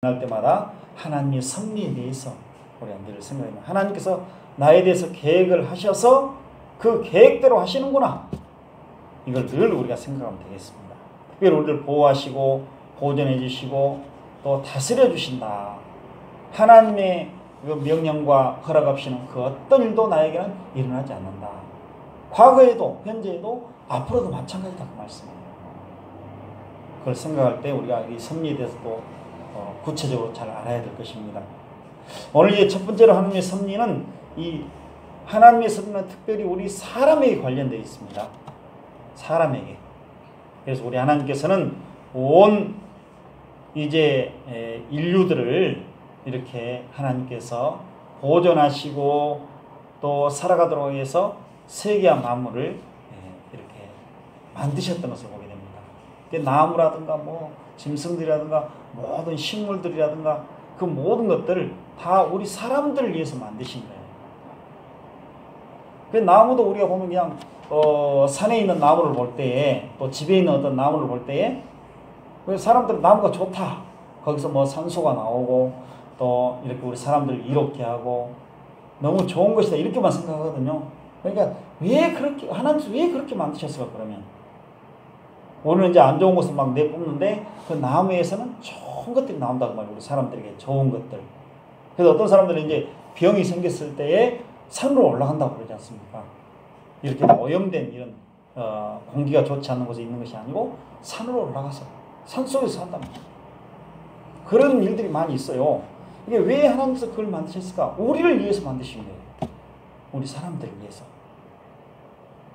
할 때마다 하나님의 섭리에 대해서 우리가 늘 생각합니다. 하나님께서 나에 대해서 계획을 하셔서 그 계획대로 하시는구나. 이걸 늘 우리가 생각하면 되겠습니다. 특별히 우리를 보호하시고 보존해 주시고 또 다스려 주신다. 하나님의 그 명령과 허락 없이는 그 어떤 일도 나에게는 일어나지 않는다. 과거에도 현재에도 앞으로도 마찬가지다 그 말씀이에요. 그걸 생각할 때 우리가 이 섭리에 대해서도 구체적으로 잘 알아야 될 것입니다. 오늘 첫 번째로 하나님의 섭리는 이 하나님의 섭리는 특별히 우리 사람에게 관련되어 있습니다. 사람에게. 그래서 우리 하나님께서는 온 이제 인류들을 이렇게 하나님께서 보존하시고 또 살아가도록 해서 세계와 만물을 이렇게 만드셨던 것을 보게 됩니다. 나무라든가 뭐 짐승들이라든가 모든 식물들이라든가 그 모든 것들을 다 우리 사람들을 위해서 만드신 거예요. 그 나무도 우리가 보면 그냥 산에 있는 나무를 볼 때에 또 집에 있는 어떤 나무를 볼 때에 사람들은 나무가 좋다. 거기서 뭐 산소가 나오고 또 이렇게 우리 사람들을 이롭게 하고 너무 좋은 것이다 이렇게만 생각하거든요. 그러니까 왜 그렇게 하나님께서 왜 그렇게 만드셨을까 그러면 오늘 이제 안 좋은 것을 막 내뿜는데 그 나무에서는 좋은 것들이 나온다고 말이에요. 우리 사람들에게 좋은 것들. 그래서 어떤 사람들은 이제 병이 생겼을 때에 산으로 올라간다고 그러지 않습니까? 이렇게 오염된 이런 공기가 좋지 않은 곳에 있는 것이 아니고 산으로 올라가서 산속에서 산답니다. 그런 일들이 많이 있어요. 이게 왜 하나님께서 그걸 만드셨을까? 우리를 위해서 만드신 거예요. 우리 사람들을 위해서.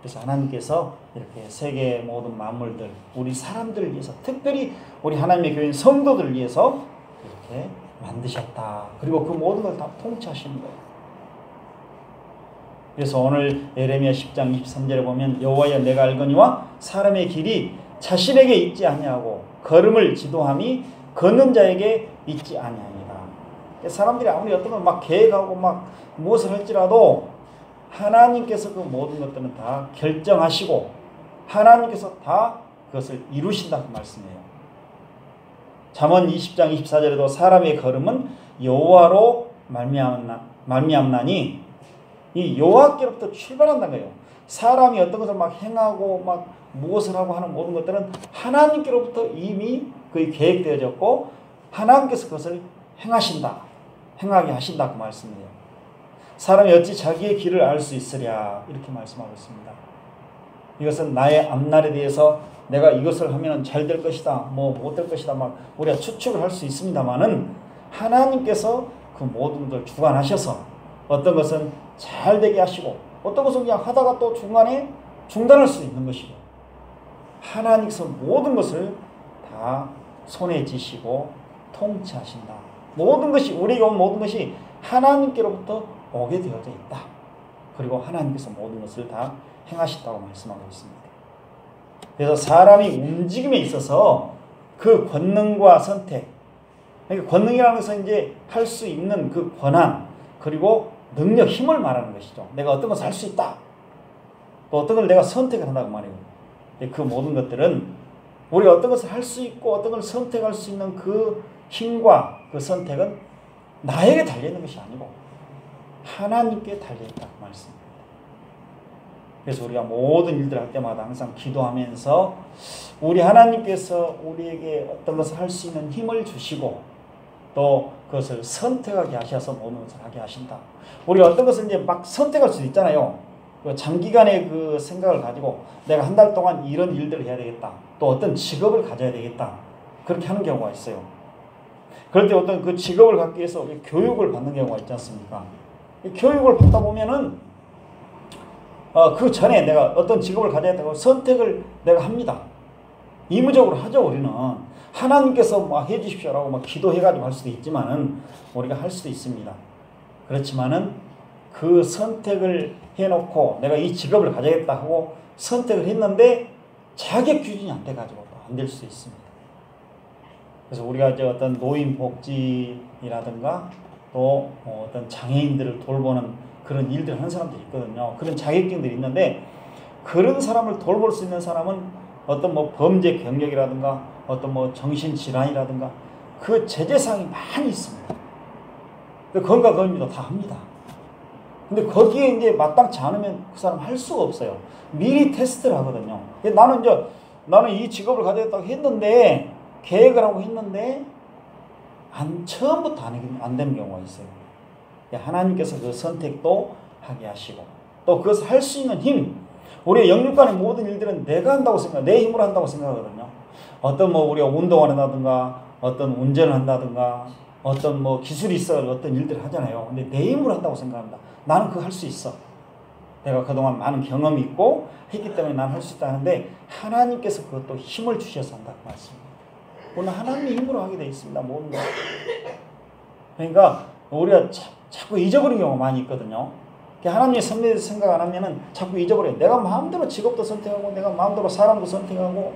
그래서 하나님께서 이렇게 세계 모든 만물들, 우리 사람들을 위해서, 특별히 우리 하나님의 교인 성도들을 위해서 이렇게 만드셨다. 그리고 그 모든 걸 다 통치하시는 거예요. 그래서 오늘 예레미야 10장 23절에 보면 여호와여 내가 알거니와 사람의 길이 자신에게 있지 아니하고 걸음을 지도함이 걷는 자에게 있지 아니하니라. 사람들이 아무리 어떤 걸 막 계획하고 막 무엇을 할지라도 하나님께서 그 모든 것들은 다 결정하시고 하나님께서 다 그것을 이루신다 그 말씀이에요. 잠언 20장 24절에도 사람의 걸음은 여호와로 말미암나니 이 여호와께로부터 출발한다는 거예요. 사람이 어떤 것을 막 행하고 막 무엇을 하고 하는 모든 것들은 하나님께로부터 이미 거의 계획되어졌고 하나님께서 그것을 행하게 하신다 그 말씀이에요. 사람이 어찌 자기의 길을 알 수 있으랴 이렇게 말씀하고 있습니다. 이것은 나의 앞날에 대해서 내가 이것을 하면 잘 될 것이다 뭐 못 될 것이다 막 우리가 추측을 할 수 있습니다만은 하나님께서 그 모든 것을 주관하셔서 어떤 것은 잘 되게 하시고 어떤 것은 그냥 하다가 또 중간에 중단할 수 있는 것이고 하나님께서 모든 것을 다 손에 쥐시고 통치하신다. 모든 것이 우리가 온 모든 것이 하나님께로부터 오게 되어져 있다. 그리고 하나님께서 모든 것을 다 행하신다고 말씀하고 있습니다. 그래서 사람이 움직임에 있어서 그 권능과 선택, 그러니까 권능이라는 것은 이제 할 수 있는 그 권한 그리고 능력, 힘을 말하는 것이죠. 내가 어떤 것을 할 수 있다. 또 어떤 걸 내가 선택을 한다고 말해요. 그 모든 것들은 우리가 어떤 것을 할 수 있고 어떤 걸 선택할 수 있는 그 힘과 그 선택은 나에게 달려있는 것이 아니고 하나님께 달려있다 그 말씀입니다. 그래서 우리가 모든 일들을 할 때마다 항상 기도하면서 우리 하나님께서 우리에게 어떤 것을 할 수 있는 힘을 주시고 또 그것을 선택하게 하셔서 모든 것을 하게 하신다. 우리가 어떤 것을 이제 막 선택할 수도 있잖아요. 장기간의 그 생각을 가지고 내가 한 달 동안 이런 일들을 해야 되겠다. 또 어떤 직업을 가져야 되겠다. 그렇게 하는 경우가 있어요. 그럴 때 어떤 그 직업을 갖기 위해서 교육을 받는 경우가 있지 않습니까? 교육을 받다 보면은 그 전에 내가 어떤 직업을 가져야겠다고 선택을 내가 합니다. 의무적으로 하죠. 우리는 하나님께서 막 해주십시오라고 막 기도해가지고 할 수도 있지만은 우리가 할 수도 있습니다. 그렇지만은 그 선택을 해놓고 내가 이 직업을 가져야겠다 하고 선택을 했는데 자격 기준이 안 돼가지고 안 될 수 있습니다. 그래서 우리가 이제 어떤 노인 복지라든가 또 어떤 장애인들을 돌보는 그런 일들을 하는 사람들이 있거든요. 그런 자격증들이 있는데 그런 사람을 돌볼 수 있는 사람은 어떤 뭐 범죄 경력이라든가 어떤 뭐 정신질환이라든가 그 제재사항이 많이 있습니다. 그건가 그겁니다. 다 합니다. 근데 거기에 이제 마땅치 않으면 그 사람 할 수가 없어요. 미리 테스트를 하거든요. 나는 이 직업을 가져야겠다고 했는데, 계획을 하고 했는데, 처음부터 안 되는 경우가 있어요. 하나님께서 그 선택도 하게 하시고, 또 그것을 할 수 있는 힘, 우리의 영육간의 모든 일들은 내가 한다고 내 힘으로 한다고 생각하거든요. 어떤 우리가 운동을 한다든가, 어떤 운전을 한다든가, 어떤 기술이 있어 어떤 일들을 하잖아요. 근데 내 힘으로 한다고 생각합니다. 나는 그거 할 수 있어. 내가 그동안 많은 경험이 있고 했기 때문에 난 할 수 있다 하는데, 하나님께서 그것도 힘을 주셔서 한다고 말씀입니다. 오늘 하나님의 힘으로 하게 되어 있습니다. 모든 것. 그러니까 우리가 자꾸 잊어버리는 경우가 많이 있거든요. 하나님의 섭리에 대해서 생각 안 하면은 자꾸 잊어버려요. 내가 마음대로 직업도 선택하고, 내가 마음대로 사람도 선택하고,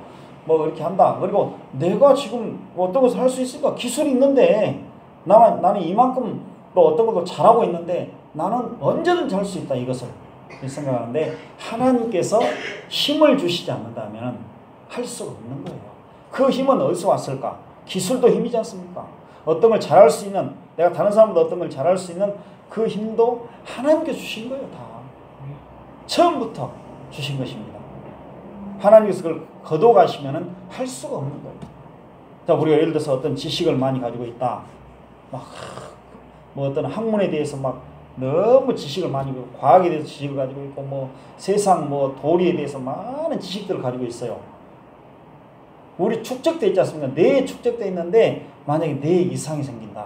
이렇게 한다. 그리고 내가 지금 어떤 것을 할 수 있을까? 기술이 있는데, 나는 이만큼 또 어떤 것도 잘하고 있는데, 나는 언제든지 할 수 있다. 이것을 생각하는데, 하나님께서 힘을 주시지 않는다면 할 수가 없는 거예요. 그 힘은 어디서 왔을까? 기술도 힘이지 않습니까? 어떤 걸 잘할 수 있는, 내가 다른 사람보다 어떤 걸 잘할 수 있는 그 힘도 하나님께 주신 거예요. 다 처음부터 주신 것입니다. 하나님께서 그걸 거둬가시면은 할 수가 없는 거예요. 자, 우리가 예를 들어서 어떤 지식을 많이 가지고 있다. 어떤 학문에 대해서 너무 지식을 많이, 과학에 대해서 지식을 가지고 있고, 세상 도리에 대해서 많은 지식들을 가지고 있어요. 우리 축적되어 있지 않습니까? 뇌에 축적되어 있는데, 만약에 뇌에 이상이 생긴다.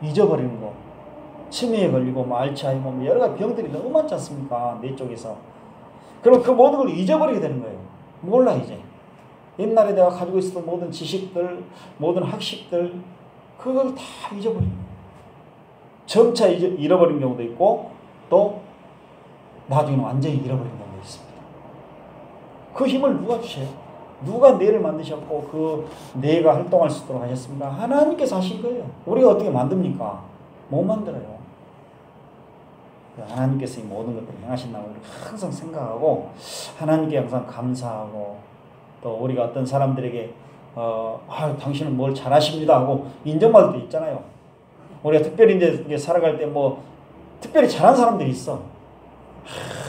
잊어버리는 거. 치매에 걸리고, 알츠하이머, 여러 가지 병들이 너무 많지 않습니까? 뇌 쪽에서. 그럼 그 모든 걸 잊어버리게 되는 거예요. 몰라, 이제. 옛날에 내가 가지고 있었던 모든 지식들, 모든 학식들, 그걸 다 잊어버립니다. 점차 잃어버린 경우도 있고, 또 나중에는 완전히 잃어버린 경우도 있습니다. 그 힘을 누가 주셔요? 누가 뇌를 만드셨고 그 뇌가 활동할 수 있도록 하셨습니까? 하나님께서 하신 거예요. 우리가 어떻게 만듭니까? 못 만들어요. 하나님께서 이 모든 것들을 행하신다고 우리가 항상 생각하고, 하나님께 항상 감사하고, 또 우리가 어떤 사람들에게 당신은 뭘 잘하십니다 하고 인정받을 때 있잖아요. 우리가 특별히 이제 살아갈 때 특별히 잘한 사람들이 있어.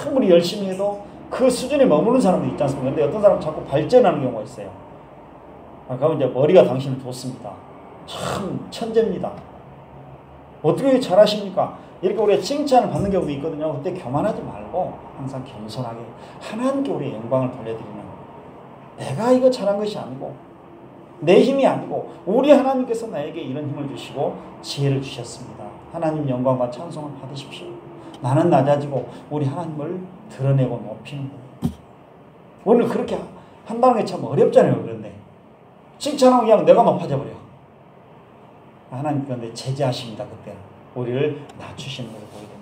아무리 열심히 해도 그 수준에 머무는 사람도 있지 않습니까? 근데 어떤 사람은 자꾸 발전하는 경우가 있어요. 그러면 이제 머리가 당신은 좋습니다. 참 천재입니다. 어떻게 잘하십니까? 이렇게 우리가 칭찬을 받는 경우도 있거든요. 그때 교만하지 말고 항상 겸손하게 하나님께 우리의 영광을 돌려드리는, 내가 이거 잘한 것이 아니고 내 힘이 아니고 우리 하나님께서 나에게 이런 힘을 주시고 지혜를 주셨습니다. 하나님 영광과 찬송을 받으십시오. 나는 낮아지고 우리 하나님을 드러내고 높이는 거예요. 오늘 그렇게 한다는 게 참 어렵잖아요. 그런데 칭찬하면 그냥 내가 높아져 버려. 하나님 그런데 제재하십니다. 그때는 우리를 낮추시는 걸 보게 됩니다.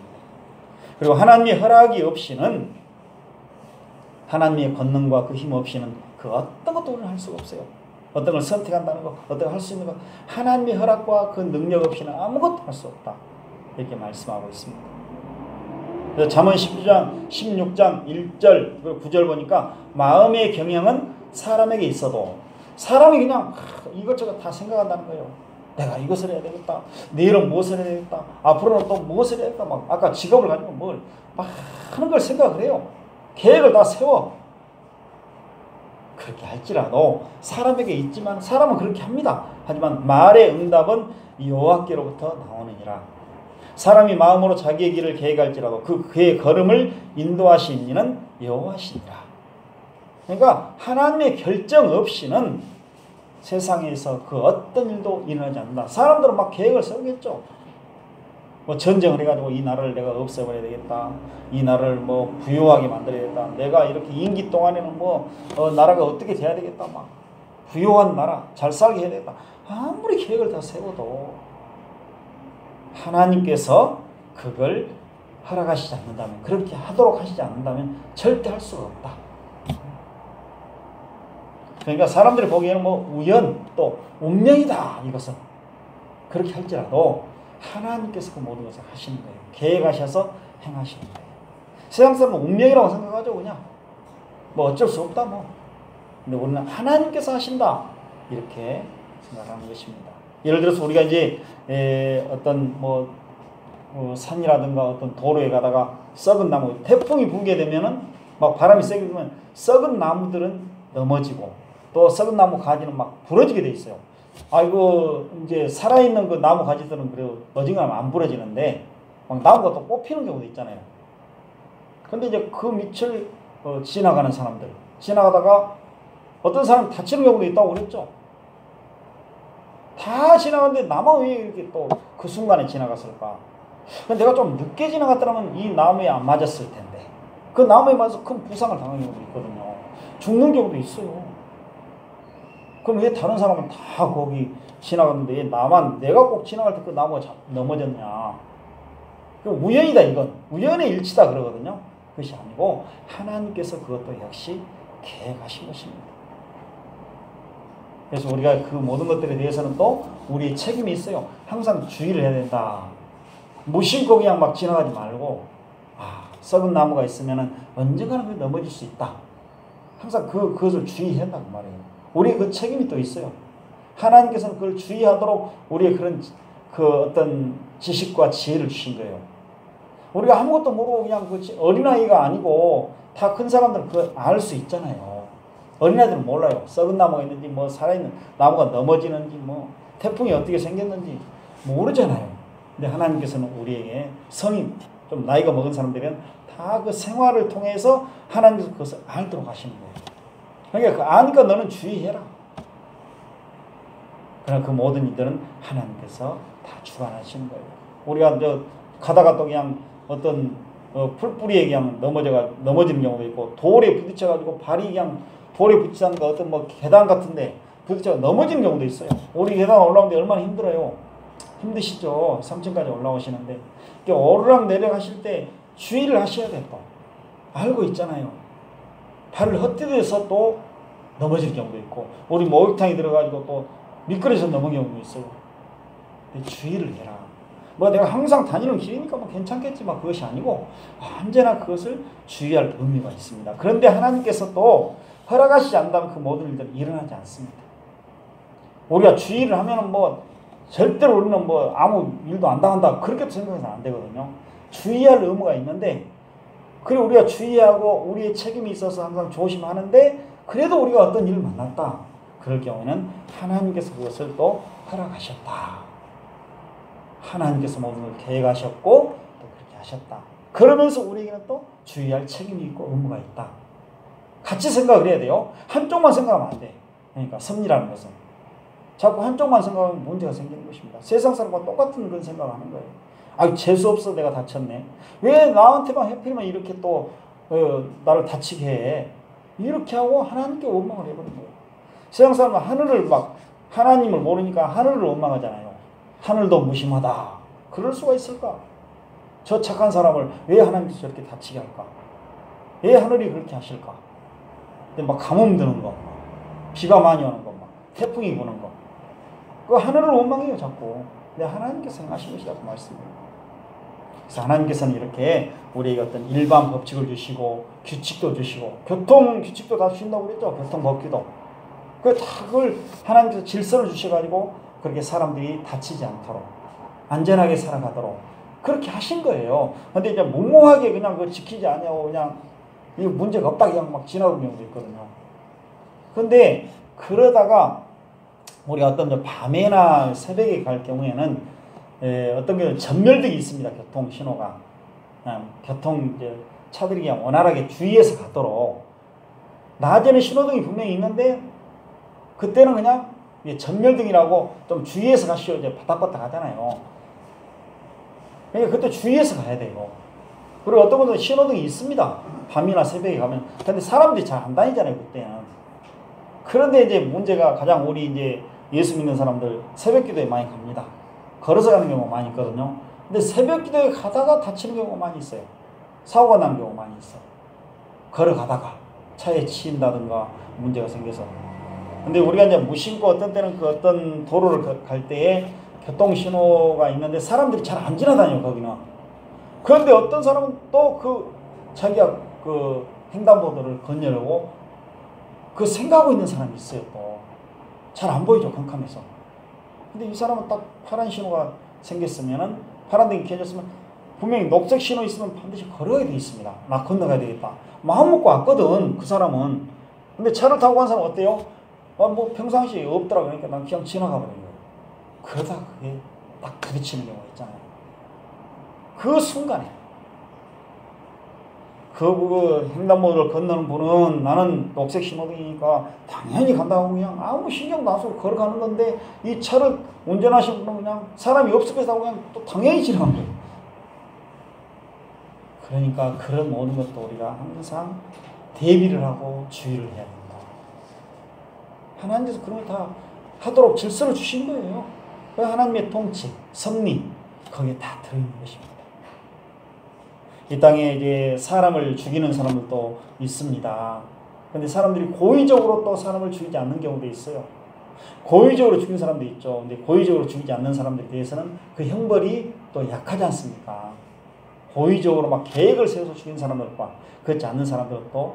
그리고 하나님의 허락이 없이는, 하나님의 권능과 그 힘 없이는 그 어떤 것도 우리는 할 수가 없어요. 어떤 걸 선택한다는 것, 어떤 걸 할 수 있는 것, 하나님의 허락과 그 능력 없이는 아무것도 할 수 없다. 이렇게 말씀하고 있습니다. 그래서 잠언 16장 1절 그리고 9절 보니까, 마음의 경영은 사람에게 있어도, 사람이 그냥 이것저것 다 생각한다는 거예요. 내가 이것을 해야 되겠다. 내일은 무엇을 해야 되겠다. 앞으로는 또 무엇을 해야 되겠다. 아까 직업을 가지고 막 하는 걸 생각을 해요. 계획을 다 세워. 그렇게 할지라도 사람에게 있지만, 사람은 그렇게 합니다. 하지만 말의 응답은 여호와께로부터 나오느니라. 사람이 마음으로 자기의 길을 계획할지라도 그의 걸음을 인도하신 이는 여호와시니라. 그러니까 하나님의 결정 없이는 세상에서 그 어떤 일도 일어나지 않는다. 사람들은 막 계획을 세우겠죠. 전쟁을 해가지고 이 나라를 내가 없애버려야 되겠다. 이 나라를 부유하게 만들어야겠다. 내가 이렇게 임기 동안에는 나라가 어떻게 돼야 되겠다. 막 부유한 나라, 잘 살게 해야 되겠다. 아무리 계획을 다 세워도 하나님께서 그걸 허락하시지 않는다면, 그렇게 하도록 하시지 않는다면 절대 할 수가 없다. 그러니까 사람들이 보기에는 우연, 또 운명이다. 이것은 그렇게 할지라도 하나님께서 그 모든 것을 하시는 거예요. 계획하셔서 행하시는 거예요. 세상 사람은 운명이라고 생각하죠. 그냥 어쩔 수 없다. 근데 우리는 하나님께서 하신다. 이렇게 생각하는 것입니다. 예를 들어서 우리가 이제 어떤 산이라든가 어떤 도로에 가다가 썩은 나무, 태풍이 불게 되면은 막 바람이 세게 불면 썩은 나무들은 넘어지고 또 썩은 나무 가지는 막 부러지게 돼 있어요. 아이고 이제 살아있는 그 나무 가지들은 그래도 어지간하면 안 부러지는데 막 나무가 또 뽑히는 경우도 있잖아요. 근데 이제 그 밑을 지나가는 사람들 지나가다가 어떤 사람 다치는 경우도 있다고 그랬죠. 다 지나갔는데 나만 왜 이렇게 또 그 순간에 지나갔을까? 근데 내가 좀 늦게 지나갔더라면 이 나무에 안 맞았을 텐데 그 나무에 맞아서 큰 부상을 당한 경우도 있거든요. 죽는 경우도 있어요. 그럼 왜 다른 사람은 다 거기 지나갔는데 왜 나만 내가 꼭 지나갈 때 그 나무가 넘어졌냐? 우연이다 이건. 우연의 일치다 그러거든요. 그것이 아니고 하나님께서 그것도 역시 계획하신 것입니다. 그래서 우리가 그 모든 것들에 대해서는 또 우리의 책임이 있어요. 항상 주의를 해야 된다. 무심코 그냥 막 지나가지 말고 썩은 나무가 있으면 언젠가는 넘어질 수 있다. 항상 그것을 주의해야 한다고 말이에요. 우리의 그 책임이 또 있어요. 하나님께서는 그걸 주의하도록 우리의 그런 어떤 지식과 지혜를 주신 거예요. 우리가 아무것도 모르고 그냥 어린아이가 아니고 다 큰 사람들은 그걸 알 수 있잖아요. 어린아이들은 몰라요. 썩은 나무가 있는지 살아있는 나무가 넘어지는지 태풍이 어떻게 생겼는지 모르잖아요. 근데 하나님께서는 우리에게 성인 좀 나이가 먹은 사람들은 다 그 생활을 통해서 하나님께서 그것을 알도록 하시는 거예요. 그러니까 아니까 너는 주의해라. 그러나 그 모든 일들은 하나님께서 다 주관하시는 거예요. 우리가 가다가 또 그냥 어떤 풀뿌리에 그냥 넘어지는 경우도 있고 돌에 부딪혀가지고 발이 그냥 돌에 부딪히다가 어떤 계단 같은데 부딪혀 넘어지는 경우도 있어요. 우리 계단 올라오는데 얼마나 힘들어요. 힘드시죠. 3층까지 올라오시는데 오르락 내려가실 때 주의를 하셔야 돼요. 알고 있잖아요. 발을 헛디뎌서 또 넘어질 경우도 있고 우리 목욕탕에 들어가지고 또 미끄러져서 넘어진 경우도 있어요. 근데 주의를 해라. 내가 항상 다니는 길이니까 괜찮겠지만 그것이 아니고 언제나 그것을 주의할 의미가 있습니다. 그런데 하나님께서 또 허락하시지 않다면 그 모든 일들은 일어나지 않습니다. 우리가 주의를 하면은 절대로 우리는 아무 일도 안 당한다 그렇게 생각해서는 안 되거든요. 주의할 의무가 있는데 그리고 우리가 주의하고 우리의 책임이 있어서 항상 조심하는데 그래도 우리가 어떤 일을 만났다. 그럴 경우에는 하나님께서 그것을 또 허락하셨다. 하나님께서 모든 걸 계획하셨고 또 그렇게 하셨다. 그러면서 우리에게는 또 주의할 책임이 있고 의무가 있다. 같이 생각을 해야 돼요. 한쪽만 생각하면 안 돼. 그러니까 섭리라는 것은 자꾸 한쪽만 생각하면 문제가 생기는 것입니다. 세상 사람과 똑같은 그런 생각을 하는 거예요. 재수없어 내가 다쳤네. 왜 나한테만 하필이면 이렇게 또 나를 다치게 해. 이렇게 하고 하나님께 원망을 해버린 거예요. 세상 사람은 하나님을 모르니까 하늘을 원망하잖아요. 하늘도 무심하다. 그럴 수가 있을까? 저 착한 사람을 왜 하나님께서 저렇게 다치게 할까? 왜 하늘이 그렇게 하실까? 근데 가뭄 드는 거, 비가 많이 오는 거, 태풍이 부는 거. 그 하늘을 원망해요, 자꾸. 근데 하나님께서 행하신 것이라고 말씀해요. 그래서 하나님께서는 이렇게 우리에게 어떤 일반 법칙을 주시고, 규칙도 주시고, 교통 규칙도 다 주신다고 그랬죠? 교통 법규도. 그걸 하나님께서 질서를 주셔가지고, 그렇게 사람들이 다치지 않도록, 안전하게 살아가도록, 그렇게 하신 거예요. 근데 이제 묵묵하게 그냥 그걸 지키지 않냐고 그냥, 이거 문제가 없다 그냥 지나가는 경우도 있거든요. 근데, 그러다가, 우리가 어떤 밤에나 새벽에 갈 경우에는 어떤 경우는 전멸등이 있습니다. 교통 신호가 차들이 그냥 원활하게 주의해서 가도록 낮에는 신호등이 분명히 있는데 그때는 그냥 전멸등이라고 좀 주의해서 가시오 이제 바닥바닥 하잖아요. 그러니까 그때 주의해서 가야 돼요. 그리고 어떤 분들은 신호등이 있습니다. 밤이나 새벽에 가면. 근데 사람들이 잘 안 다니잖아요 그때는. 그런데 이제 문제가 가장 우리 이제 예수 믿는 사람들 새벽 기도에 많이 갑니다. 걸어서 가는 경우가 많이 있거든요. 근데 새벽 기도에 가다가 다치는 경우가 많이 있어요. 사고가 나는 경우가 많이 있어요. 걸어가다가 차에 치인다든가 문제가 생겨서. 근데 우리가 이제 무심코 어떤 때는 그 어떤 도로를 갈 때에 교통신호가 있는데 사람들이 잘 안 지나다녀요, 거기는. 그런데 어떤 사람은 또 자기가 횡단보도를 건너려고 생각하고 있는 사람이 있어요, 또. 잘 안 보이죠, 컴컴해서. 근데 이 사람은 딱 파란 신호가 생겼으면은, 파란 등이 켜졌으면 분명히 녹색 신호 있으면 반드시 걸어야 돼 있습니다. 나 건너가야 되겠다. 마음 먹고 왔거든, 그 사람은. 근데 차를 타고 간 사람은 어때요? 뭐 평상시에 없더라 그러니까 난 그냥 지나가 버린 거예요. 그러다 그게 딱 부딪히는 경우가 있잖아요. 그 순간에 그 횡단보도를 건너는 분은 나는 녹색 신호등이니까 당연히 간다고 그냥 아무 신경도 안 쓰고 걸어가는 건데, 이 차를 운전하시는 분은 그냥 사람이 없으면서 그냥 또 당연히 지나간 거예요. 그러니까 그런 모든 것도 우리가 항상 대비를 하고 주의를 해야 된다. 하나님께서 그런 걸 다 하도록 질서를 주신 거예요. 하나님의 통치, 섭리, 거기에 다 들어있는 것입니다. 이 땅에 이제 사람을 죽이는 사람들도 있습니다. 근데 사람들이 고의적으로 또 사람을 죽이지 않는 경우도 있어요. 고의적으로 죽인 사람도 있죠. 근데 고의적으로 죽이지 않는 사람들에 대해서는 그 형벌이 또 약하지 않습니까? 고의적으로 막 계획을 세워서 죽인 사람들과 그렇지 않는 사람들도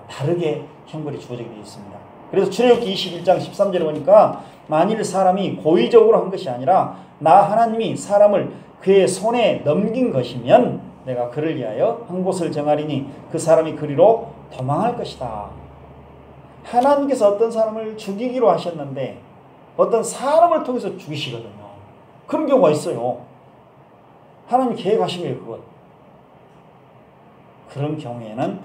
다르게 형벌이 주어지게 되어 있습니다. 그래서 출애굽기 21장 13절에 보니까 만일 사람이 고의적으로 한 것이 아니라 나 하나님이 사람을 그의 손에 넘긴 것이면 내가 그를 위하여 한 곳을 정하리니 그 사람이 그리로 도망할 것이다. 하나님께서 어떤 사람을 죽이기로 하셨는데 어떤 사람을 통해서 죽이시거든요. 그런 경우가 있어요. 하나님 계획하신 거예요, 그것. 그런 경우에는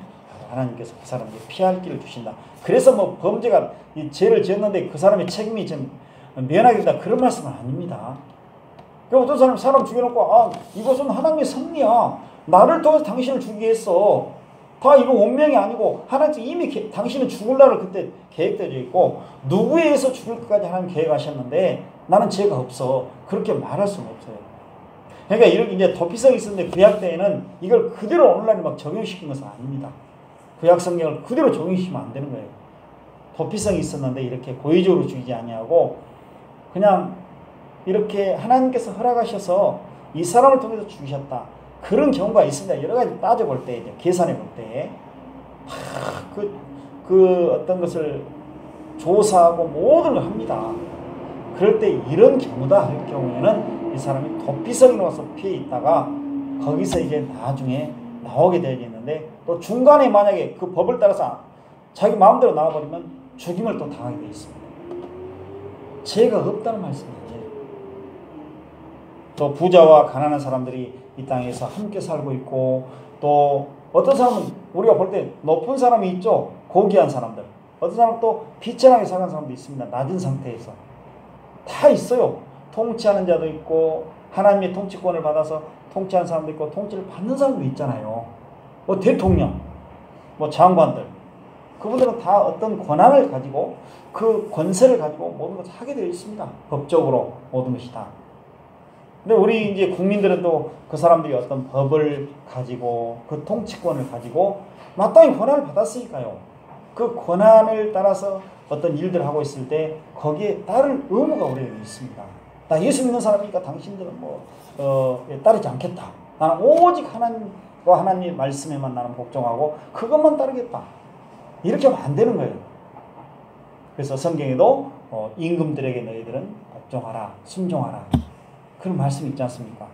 하나님께서 그 사람에게 피할 길을 주신다. 그래서 뭐 범죄가 이 죄를 지었는데 그 사람의 책임이 좀 면하게 된다, 그런 말씀은 아닙니다. 그러니까 어떤 사람 죽여놓고 이것은 하나님의 섭리야. 나를 통해서 당신을 죽이게 했어. 다 이거 운명이 아니고 하나님께서 이미 당신은 죽을 날을 그때 계획되어 있고 누구에 의해서 죽을 것까지 하나님 계획하셨는데 나는 죄가 없어. 그렇게 말할 수는 없어요. 그러니까 이렇게 이제 도피성이 있었는데 구약 때에는 이걸 그대로 오늘날 막 적용시킨 것은 아닙니다. 구약 성경을 그대로 적용시키면 안 되는 거예요. 도피성이 있었는데 이렇게 고의적으로 죽이지 아니하고 그냥 이렇게 하나님께서 허락하셔서 이 사람을 통해서 죽이셨다. 그런 경우가 있습니다. 여러 가지 따져볼 때, 계산해 볼 때, 어떤 것을 조사하고 모든 걸 합니다. 그럴 때 이런 경우다 할 경우에는 이 사람이 도피성이 와서 피해 있다가 거기서 이제 나중에 나오게 되어있는데 또 중간에 만약에 그 법을 따라서 자기 마음대로 나와버리면 죽임을 또 당하게 되어 있습니다. 죄가 없다는 말씀이에요. 또 부자와 가난한 사람들이 이 땅에서 함께 살고 있고 또 어떤 사람은 우리가 볼 때 높은 사람이 있죠. 고귀한 사람들. 어떤 사람은 또 비천하게 사는 사람도 있습니다. 낮은 상태에서. 다 있어요. 통치하는 자도 있고 하나님의 통치권을 받아서 통치하는 사람도 있고 통치를 받는 사람도 있잖아요. 뭐 대통령, 뭐 장관들. 그분들은 다 어떤 권한을 가지고 그 권세를 가지고 모든 것을 하게 되어 있습니다. 법적으로 모든 것이 다. 근데 우리 이제 국민들은 또 그 사람들이 어떤 법을 가지고 그 통치권을 가지고 마땅히 권한을 받았으니까요. 그 권한을 따라서 어떤 일들을 하고 있을 때 거기에 따를 의무가 우리에게 있습니다. 나 예수 믿는 사람이니까 당신들은 따르지 않겠다. 나는 오직 하나님과 하나님의 말씀에만 나는 복종하고 그것만 따르겠다. 이렇게 하면 안 되는 거예요. 그래서 성경에도 임금들에게 너희들은 복종하라, 순종하라. 그런 말씀이 있지 않습니까?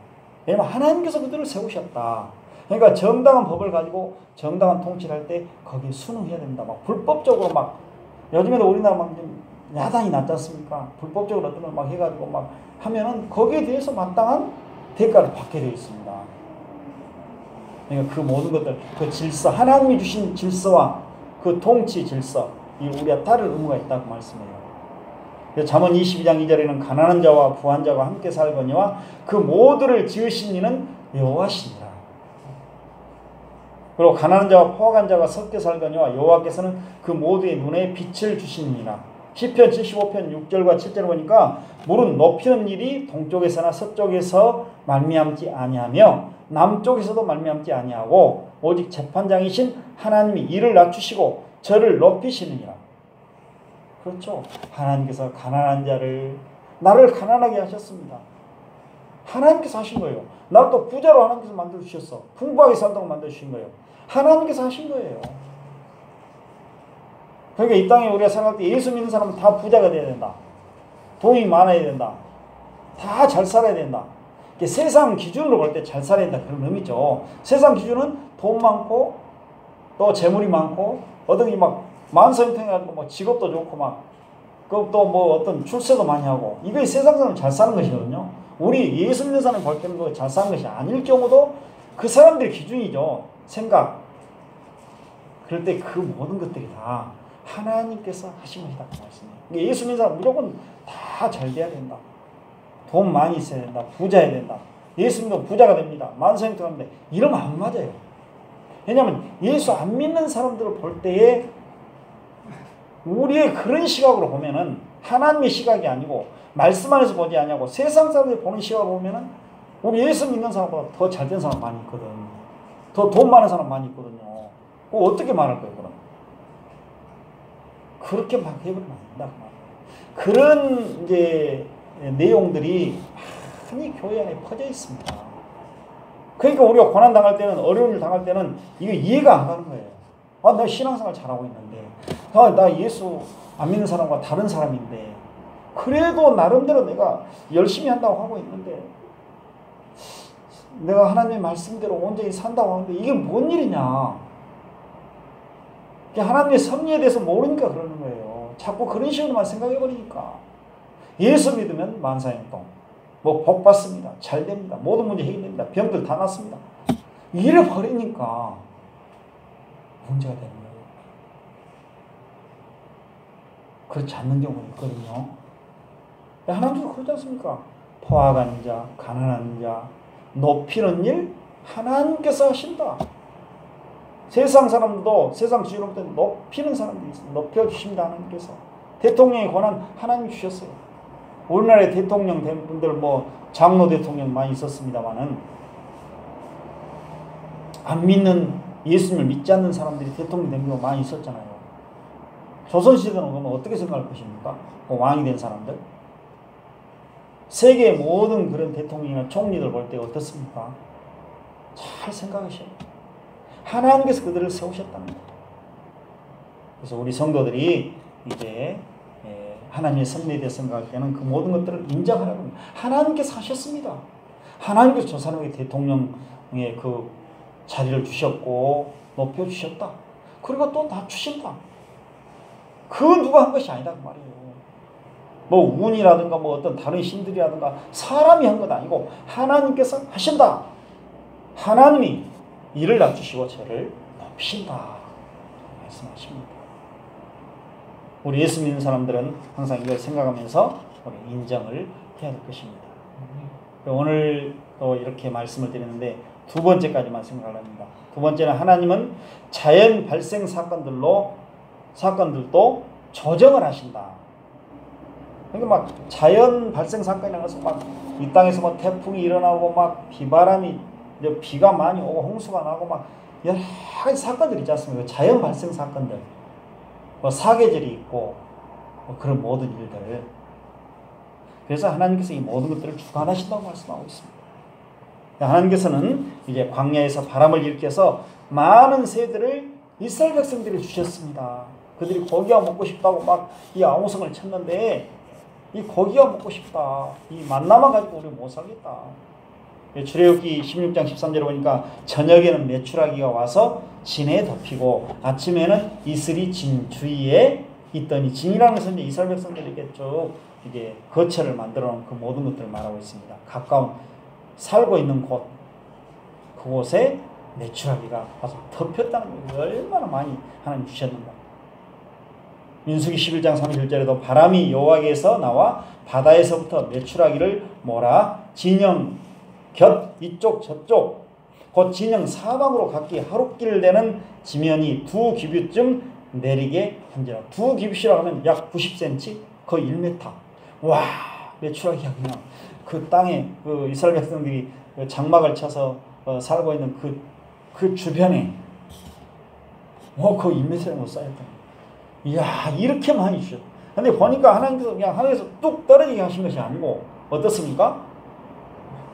왜냐하면 하나님께서 그들을 세우셨다. 그러니까 정당한 법을 가지고 정당한 통치를 할 때 거기에 순응해야 됩니다. 막 불법적으로 막 요즘에도 우리나라 막 야단이 났지 않습니까? 불법적으로 어떤 걸 막 해가지고 막 하면은 거기에 대해서 마땅한 대가를 받게 되어 있습니다. 그러니까 그 모든 것들, 그 질서, 하나님이 주신 질서와 그 통치 질서, 이 우리가 따를 의무가 있다고 말씀해요. 잠언 22장 2절에는 가난한 자와 부한 자가 함께 살거니와 그 모두를 지으신 이는 여호와시니라. 그리고 가난한 자와 포악한 자가 섞여 살거니와 여호와께서는 그 모두의 눈에 빛을 주시니라. 시편 75편 6절과 7절 보니까 물은 높이는 일이 동쪽에서나 서쪽에서 말미암지 아니하며 남쪽에서도 말미암지 아니하고 오직 재판장이신 하나님이 이를 낮추시고 저를 높이시느니라. 그렇죠. 하나님께서 가난한 자를 나를 가난하게 하셨습니다. 하나님께서 하신 거예요. 나를 또 부자로 하나님께서 만들어주셨어. 풍부하게 살도록 만들어주신 거예요. 하나님께서 하신 거예요. 그러니까 이 땅에 우리가 생각할 때 예수 믿는 사람은 다 부자가 돼야 된다. 돈이 많아야 된다. 다 잘 살아야 된다. 세상 기준으로 볼 때 잘 살아야 된다. 그런 의미죠. 세상 기준은 돈 많고 또 재물이 많고 어떤 막 만성통해가지고 뭐 직업도 좋고 막 또 뭐 어떤 출세도 많이 하고 이게 세상 사람 잘 사는 것이거든요. 우리 예수 믿는 사람이 볼 때는 잘 사는 것이 아닐 경우도 그 사람들의 기준이죠. 생각. 그럴 때 그 모든 것들이 다 하나님께서 하신 것이다. 그 말씀이에요. 예수 믿는 사람 무조건 다 잘 돼야 된다. 돈 많이 있어야 된다. 부자여야 된다. 예수 믿으면 부자가 됩니다. 만성통합니다. 이러면 안 맞아요. 왜냐하면 예수 안 믿는 사람들을 볼 때에 우리의 그런 시각으로 보면은 하나님의 시각이 아니고 말씀 안에서 보지 아니하고 세상 사람들이 보는 시각으로 보면은 우리 예수 믿는 사람보다 더 잘된 사람 많이 있거든. 더 돈 많은 사람 많이 있거든요. 어떻게 말할 거예요, 그럼? 그렇게 막 해버리면 안 된다. 그런 이제 내용들이 많이 교회 안에 퍼져 있습니다. 그러니까 우리가 고난 당할 때는, 어려운 일 당할 때는 이게 이해가 안 가는 거예요. 아, 내가 신앙생활 잘하고 있는데, 나 예수 안 믿는 사람과 다른 사람인데, 그래도 나름대로 내가 열심히 한다고 하고 있는데, 내가 하나님의 말씀대로 온전히 산다고 하는데 이게 뭔 일이냐? 하나님의 섭리에 대해서 모르니까 그러는 거예요. 자꾸 그런 식으로만 생각해버리니까. 예수 믿으면 만사형통, 뭐 복 받습니다. 잘 됩니다. 모든 문제 해결됩니다. 병들 다 낫습니다. 이래 버리니까 문제가 되는 거예요. 그렇지 않는 경우가 있거든요. 하나님도 그러지 않습니까? 포악한 자, 가난한 자, 높이는 일 하나님께서 하신다. 세상 사람도 세상 지혜로부터 높이는 사람들이 있습니다. 높여주십니다. 하나님께서. 대통령의 권한 하나님 주셨어요. 우리나라의 대통령 된 분들 뭐 장로 대통령 많이 있었습니다만은 안 믿는 예수님을 믿지 않는 사람들이 대통령 된 경우가 많이 있었잖아요. 조선시대는 그러면 어떻게 생각할 것입니까? 그 왕이 된 사람들. 세계의 모든 그런 대통령이나 총리들 볼 때 어떻습니까? 잘 생각하셔요. 하나님께서 그들을 세우셨답니다. 그래서 우리 성도들이 이제 하나님의 섭리에 대해 생각할 때는 그 모든 것들을 인정하라고 합니다. 하나님께서 하셨습니다. 하나님께서 저 사람에게 대통령의 그 자리를 주셨고 높여주셨다. 그리고 또 낮추신다. 그 누가 한 것이 아니다 그 말이에요. 뭐 운이라든가 뭐 어떤 다른 신들이라든가 사람이 한 것 아니고 하나님께서 하신다. 하나님이 이를 낮추시고 저를 높이신다 말씀하십니다. 우리 예수 믿는 사람들은 항상 이걸 생각하면서 우리 인정을 해야 될 것입니다. 오늘 또 이렇게 말씀을 드리는데 두 번째까지만 생각합니다. 두 번째는 하나님은 자연 발생 사건들도 조정을 하신다. 그러니까 막 자연 발생 사건이라는 것은 막 이 땅에서 뭐 태풍이 일어나고 막 비바람이 비가 많이 오고 홍수가 나고 막 여러 가지 사건들이 있지 않습니까? 자연 발생 사건들, 뭐 사계절이 있고 뭐 그런 모든 일들. 그래서 하나님께서 이 모든 것들을 주관하신다고 말씀하고 있습니다. 하나님께서는 이제 광야에서 바람을 일으켜서 많은 새들을 이스라엘 백성들이 주셨습니다. 그들이 고기가 먹고 싶다고 막 이 아우성을 쳤는데 이 고기가 먹고 싶다. 이 만나만 가지고 우리 못 살겠다. 출애굽기 16장 13절에 보니까 저녁에는 메추라기가 와서 진에 덮이고 아침에는 이슬이 진 주위에 있더니 진이라는 것은 이제 이스라엘 백성들에게 쭉 이게 거처를 만들어 놓은 그 모든 것들을 말하고 있습니다. 가까운 살고 있는 곳 그곳에 메추라기가 와서 덮였다는 거예요. 얼마나 많이 하나님 주셨는가. 민수기 11장 31절에도 바람이 여호와께서 나와 바다에서부터 메추라기를 몰아 진영 곁 이쪽 저쪽 곧 진영 사방으로 각기 하룻길 되는 지면이 2규빗쯤 내리게 한지라. 2규빗이라고 하면 약 90cm 거의 1m. 와 메추라기가 그냥 그 땅에 그 이스라엘 백성들이 장막을 쳐서 살고 있는 그 주변에 거의 1m 정도 쌓였다. 이야 이렇게 많이 주셨. 근데 보니까 하나님께서 그냥 하늘에서 뚝 떨어지게 하신 것이 아니고 어떻습니까?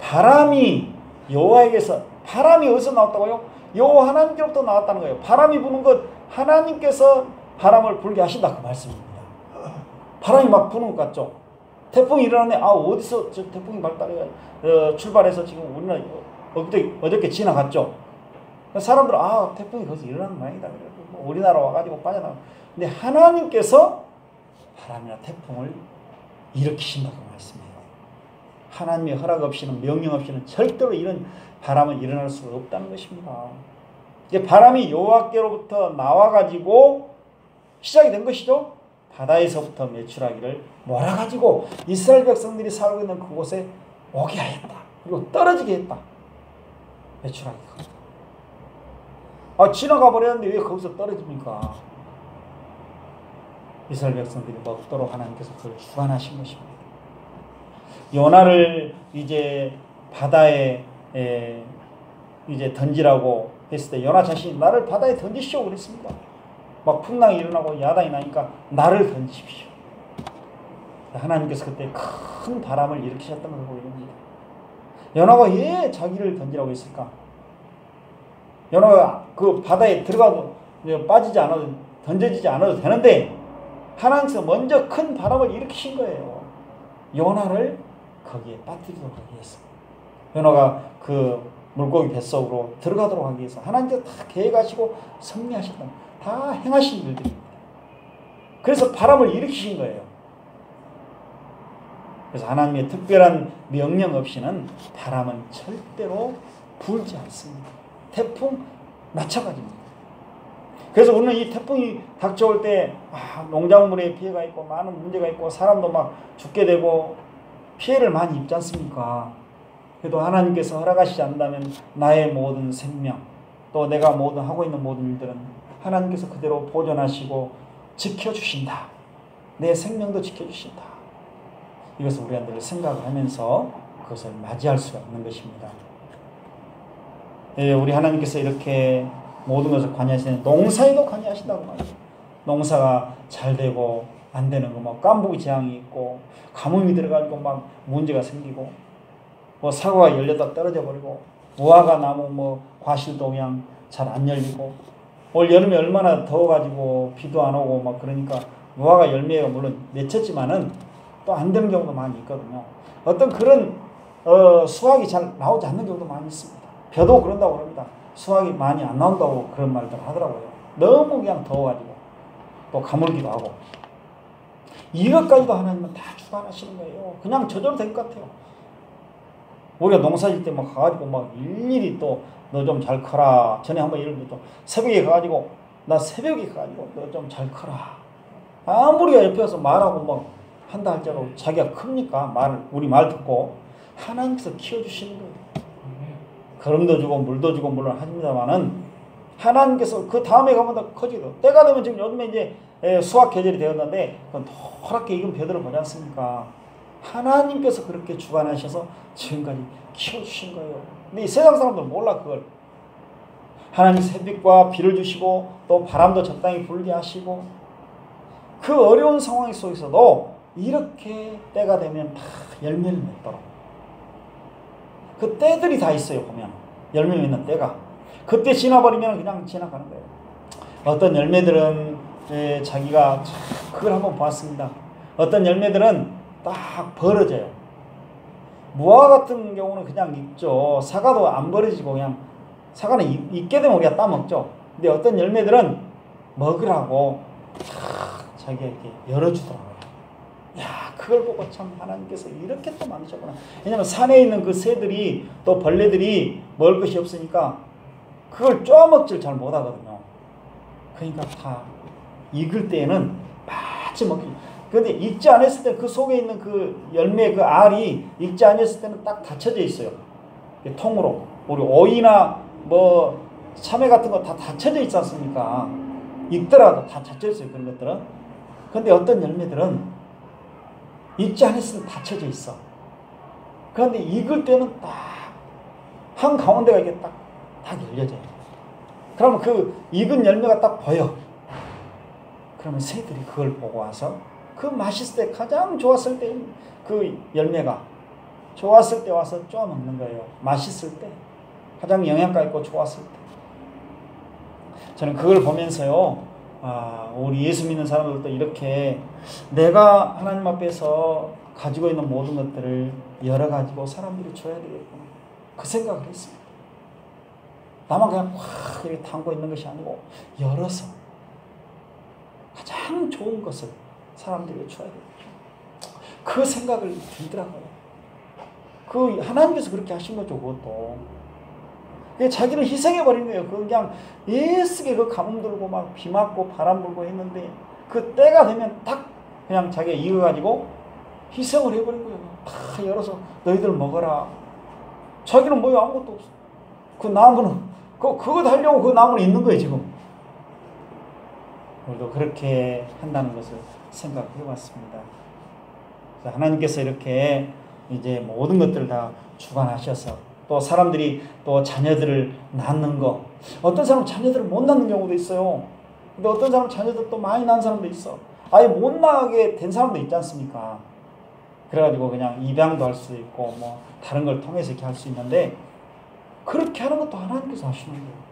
바람이 여호와에게서 바람이 어디서 나왔다고요? 여호와 하나님께로부터 나왔다는 거예요. 바람이 부는 것 하나님께서 바람을 불게 하신다 그 말씀입니다. 바람이 막 부는 것 같죠? 태풍이 일어나네. 아, 어디서 저 태풍이 출발해서 지금 우리나라 어저께 지나갔죠. 사람들은 아, 태풍이 거기서 일어나는 모양이다. 뭐 우리나라 와가지고 빠져나가. 근데 하나님께서 바람이나 태풍을 일으키신다고 말씀해요. 하나님의 허락 없이는, 명령 없이는 절대로 이런 바람은 일어날 수가 없다는 것입니다. 이제 바람이 여호와께로부터 나와가지고 시작이 된 것이죠. 바다에서부터 매출하기를 몰아가지고 이스라엘 백성들이 살고 있는 그곳에 오게 하였다. 그리고 떨어지게 했다. 매출하기가. 아, 지나가 버렸는데 왜 거기서 떨어집니까? 이스라엘 백성들이 먹도록 하나님께서 그걸 주관하신 것입니다. 요나를 이제 바다에 이제 던지라고 했을 때 요나 자신이 나를 바다에 던지시오 그랬습니다. 막 풍랑이 일어나고 야단이 나니까 나를 던지십시오. 하나님께서 그때 큰 바람을 일으키셨던 것을 보게 됩니다. 요나가 왜 자기를 던지라고 했을까? 요나가 그 바다에 들어가도 빠지지 않아도 던져지지 않아도 되는데 하나님께서 먼저 큰 바람을 일으키신 거예요. 요나를 거기에 빠뜨리도록 하기 위해서. 요나가 그 물고기 뱃속으로 들어가도록 하기 위해서 하나님께서 다 계획하시고 섭리하셨던, 다 행하신 일들입니다. 그래서 바람을 일으키신 거예요. 그래서 하나님의 특별한 명령 없이는 바람은 절대로 불지 않습니다. 태풍 마찬가지입니다. 그래서 우리는 이 태풍이 닥쳐올 때 농작물에 피해가 있고 많은 문제가 있고 사람도 막 죽게 되고 피해를 많이 입지 않습니까? 그래도 하나님께서 허락하시지 않는다면 나의 모든 생명 또 내가 하고 있는 모든 일들은 하나님께서 그대로 보존하시고 지켜주신다. 내 생명도 지켜주신다. 이것을 우리가 늘 생각하면서 그것을 맞이할 수가 있는 것입니다. 우리 하나님께서 이렇게 모든 것을 관여하시는, 농사에도 관여하신다고 말이에요. 농사가 잘 되고 안 되는 거, 뭐 깐부기 재앙이 있고 가뭄이 들어가지고 막 문제가 생기고 뭐 사과가 열렸다 떨어져 버리고 무화과 나무 뭐 과실도 그냥 잘 안 열리고 올 여름에 얼마나 더워가지고 비도 안 오고 막 그러니까 무화과 열매가 물론 맺혔지만은 또 안 되는 경우도 많이 있거든요. 어떤 그런 수확이 잘 나오지 않는 경우도 많이 있습니다. 벼도 그런다고 합니다. 수확이 많이 안 나온다고 그런 말들 하더라고요. 너무 그냥 더워가지고 또 가물기도 하고 이것까지도 하나님은 다 주관하시는 거예요. 그냥 저절로 될 것 같아요. 우리가 농사질 때 막 가가지고 막 일일이 또 너 좀 잘 커라. 전에 한번 예를 들어 새벽에 가가지고 나 새벽에 가가지고 너 좀 잘 커라. 아무리 옆에 와서 말하고 막 한다 할지라도 자기가 큽니까? 우리 말 듣고 하나님께서 키워주시는 거예요. 거름도 주고 물도 주고 물론 하십니다만은 하나님께서 그 다음에 가면 더 커지고 때가 되면 지금 요즘에 이제 수확 계절이 되었는데 노랗게 익은 벼들을 보지 않습니까? 하나님께서 그렇게 주관하셔서 지금까지 키워주신 거예요. 근데 이 세상 사람들은 몰라 그걸. 하나님 새빛과 비를 주시고 또 바람도 적당히 불게 하시고 그 어려운 상황 속에서도 이렇게 때가 되면 다 열매를 맺도록 그 때들이 다 있어요. 보면 열매 맺는 때가 그때 지나버리면 그냥 지나가는 거예요. 어떤 열매들은 자기가 그걸 한번 보았습니다. 어떤 열매들은 딱 벌어져요. 무화과 같은 경우는 그냥 익죠. 사과도 안 벌어지고 그냥 사과는 익게 되면 우리가 따먹죠. 근데 어떤 열매들은 먹으라고 딱 자기가 이렇게 열어주더라고요. 야, 그걸 보고 참 하나님께서 이렇게 또 만드셨구나. 왜냐하면 산에 있는 그 새들이 또 벌레들이 먹을 것이 없으니까 그걸 쪼아먹질 잘 못하거든요. 그러니까 다 익을 때에는 마치 먹기. 그런데 익지 않았을 때 그 속에 있는 그 열매 그 알이 익지 않았을 때는 딱 닫혀져 있어요. 통으로. 우리 오이나 뭐 참외 같은 거 다 닫혀져 있지 않습니까? 익더라도 다 닫혀 있어요. 그런 것들은. 그런데 어떤 열매들은 익지 않았을 때 닫혀져 있어. 그런데 익을 때는 딱 한 가운데가 이게 딱 열려져요. 그러면 그 익은 열매가 딱 보여. 그러면 새들이 그걸 보고 와서 그 맛있을 때 가장 좋았을 때 그 열매가 좋았을 때 와서 쪼아 먹는 거예요. 맛있을 때 가장 영양가 있고 좋았을 때. 저는 그걸 보면서요. 우리 예수 믿는 사람들도 이렇게 내가 하나님 앞에서 가지고 있는 모든 것들을 열어가지고 사람들이 줘야 되겠구나. 그 생각을 했습니다. 나만 그냥 확 이렇게 담고 있는 것이 아니고 열어서 가장 좋은 것을 사람들에게 줘야 되겠구나. 그 생각을 들더라고요. 그 하나님께서 그렇게 하신 거죠. 그것도 자기를 희생해버린 거예요. 그 그냥 예스게 그 가뭄 들고 막 비 맞고 바람 불고 했는데 그 때가 되면 딱 그냥 자기가 익어가지고 희생을 해버린 거예요. 다 열어서 너희들 먹어라. 자기는 뭐야 아무것도 없어. 그 나무는 그거 달려고 그 나무는 있는 거예요 지금. 우리도 그렇게 한다는 것을 생각해 봤습니다. 하나님께서 이렇게 이제 모든 것들을 다 주관하셔서 또 사람들이 또 자녀들을 낳는 거, 어떤 사람은 자녀들을 못 낳는 경우도 있어요. 근데 어떤 사람은 자녀들 또 많이 낳은 사람도 있어. 아예 못 낳게 된 사람도 있지 않습니까? 그래가지고 그냥 입양도 할 수도 있고 뭐 다른 걸 통해서 이렇게 할 수 있는데 그렇게 하는 것도 하나님께서 하시는 거예요.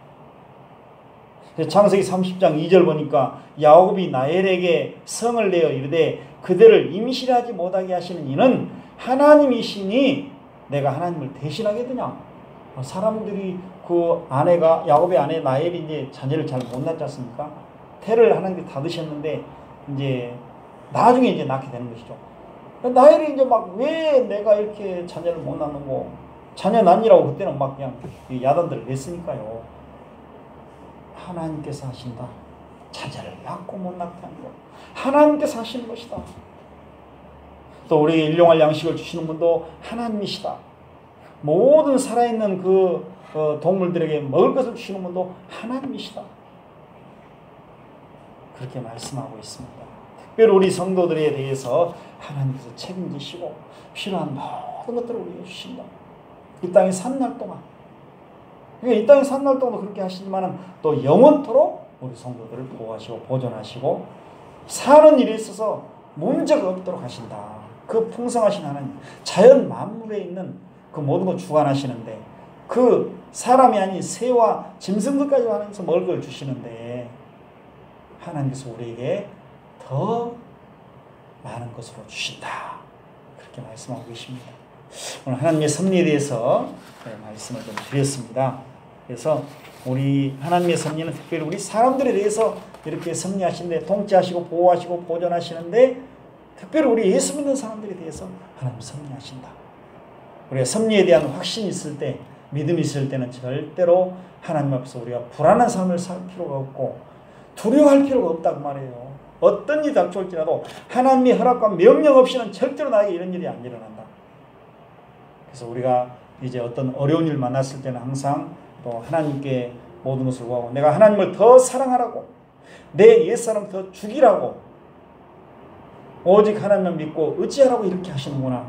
창세기 30장 2절 보니까 야곱이 라헬에게 성을 내어 이르되 그들을 임신하지 못하게 하시는 이는 하나님이시니 내가 하나님을 대신하게 되냐? 사람들이 그 아내가 야곱의 아내 라헬이 이제 자녀를 잘 못 낳지 않습니까? 태를 하나님께 닫으셨는데 이제 나중에 이제 낳게 되는 것이죠. 라헬이 이제 막 왜 내가 이렇게 자녀를 못 낳는고 자녀 낳니라고 그때는 막 그냥 야단들을 냈으니까요. 하나님께서 하신다. 자녀를 낳고 못 낳게 하는 거 하나님께서 하시는 것이다. 또 우리 일용할 양식을 주시는 분도 하나님이시다. 모든 살아있는 그 동물들에게 먹을 것을 주시는 분도 하나님이시다. 그렇게 말씀하고 있습니다. 특별히 우리 성도들에 대해서 하나님께서 책임지시고 필요한 모든 것들을 우리에게 주신다. 이 땅에 산 날 동안. 그러니까 이 땅에 산 날 동안도 그렇게 하시지만 또 영원토록 우리 성도들을 보호하시고 보존하시고 사는 일에 있어서 문제가 없도록 하신다. 그 풍성하신 하나님, 자연 만물에 있는 그 모든 걸 주관하시는데 그 사람이 아닌 새와 짐승들까지 하나님께서 먹을 걸 주시는데 하나님께서 우리에게 더 많은 것으로 주신다. 그렇게 말씀하고 계십니다. 오늘 하나님의 섭리에 대해서 말씀을 좀 드렸습니다. 그래서 우리 하나님의 섭리는 특별히 우리 사람들에 대해서 이렇게 섭리하시는데 통치하시고 보호하시고 보존하시는데 특별히 우리 예수 믿는 사람들에 대해서 하나님 섭리하신다. 우리가 섭리에 대한 확신이 있을 때, 믿음이 있을 때는 절대로 하나님 앞에서 우리가 불안한 삶을 살 필요가 없고 두려워할 필요가 없다고 말해요. 어떤 일이 닥쳐올지라도 하나님의 허락과 명령 없이는 절대로 나에게 이런 일이 안 일어난다. 그래서 우리가 이제 어떤 어려운 일 만났을 때는 항상 또 하나님께 모든 것을 구하고 내가 하나님을 더 사랑하라고 내 옛사람 더 죽이라고 오직 하나님만 믿고 의지하라고 이렇게 하시는구나.